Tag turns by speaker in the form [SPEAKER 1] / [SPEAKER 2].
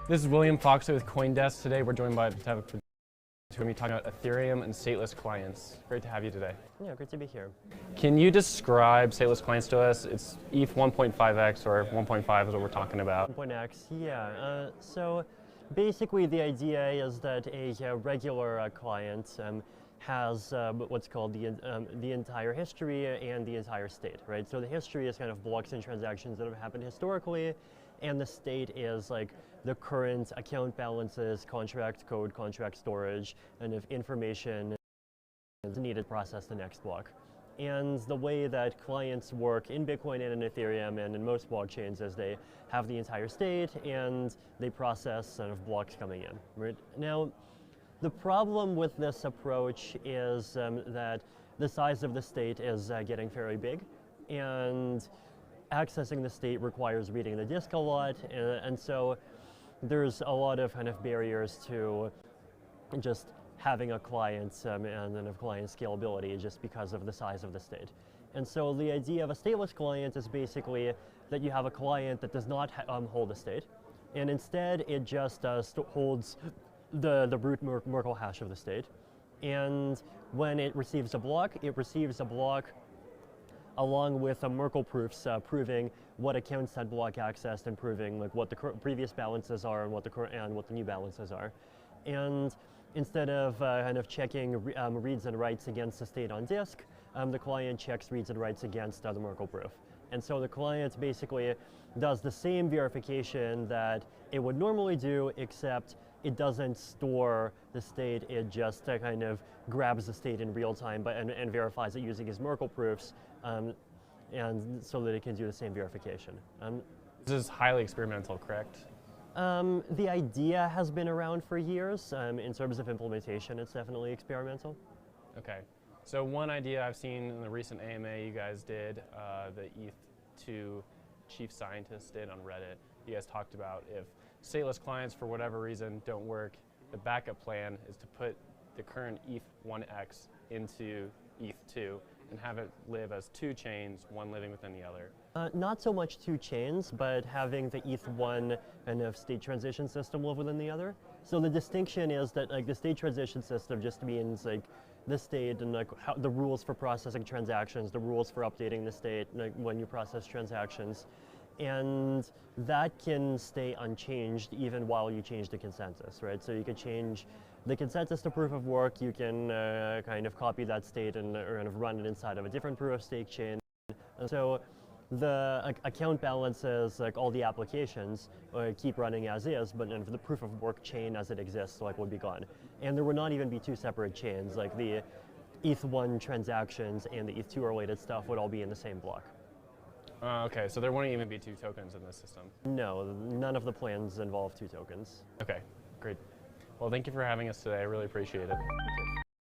[SPEAKER 1] This is William Foxley with CoinDesk. Today we're joined by Vitalik Buterin. We're going to be talking about Ethereum and stateless clients. Great to have you today.
[SPEAKER 2] Yeah, great to be here.
[SPEAKER 1] Can you describe stateless clients to us? It's ETH 1.5x or 1.5 is what we're talking about.
[SPEAKER 2] 1.x, yeah. So basically the idea is that a regular client has what's called the entire history and the entire state, right? So the history is kind of blocks and transactions that have happened historically, and the state is like the current account balances, contract code, contract storage, and if information is needed to process the next block. And the way that clients work in Bitcoin and in Ethereum and in most blockchains is they have the entire state and they process sort of blocks coming in. Right? Now, the problem with this approach is that the size of the state is getting very big, and accessing the state requires reading the disk a lot, and so there's a lot of kind of barriers to just having a client and then of client scalability just because of the size of the state. And so the idea of a stateless client is basically that you have a client that does not hold a state, and instead it just holds the root Merkle hash of the state. And when it receives a block along with Merkle proofs proving what accounts that block accessed and proving like what the previous balances are and what the new balances are. And instead of kind of checking reads and writes against the state on disk, the client checks reads and writes against the Merkle proof. And so the client basically does the same verification that it would normally do, except it doesn't store the state, it just kind of grabs the state in real time and verifies it using his Merkle proofs, and so that it can do the same verification.
[SPEAKER 1] This is highly experimental, correct?
[SPEAKER 2] The idea has been around for years. In terms of implementation, it's definitely experimental.
[SPEAKER 1] Okay. So one idea I've seen in the recent AMA you guys did, the ETH2 chief scientist did on Reddit, you guys talked about if stateless clients for whatever reason don't work, the backup plan is to put the current ETH1x into ETH2 and have it live as two chains, one living within the other.
[SPEAKER 2] Not so much two chains, but having the ETH1 kind of state transition system live within the other. So the distinction is that like the state transition system just means like the state and like how, the rules for processing transactions, the rules for updating the state like, when you process transactions. And that can stay unchanged even while you change the consensus, right? So you can change the consensus to proof of work, you can kind of copy that state and kind of run it inside of a different proof of stake chain. And so the account balances, like all the applications, keep running as is, but the proof of work chain as it exists like would be gone. And there would not even be two separate chains, like the ETH1 transactions and the ETH2 related stuff would all be in the same block.
[SPEAKER 1] Okay, so there wouldn't even be two tokens in this system?
[SPEAKER 2] No, none of the plans involve two tokens.
[SPEAKER 1] Okay, great. Well, thank you for having us today. I really appreciate it.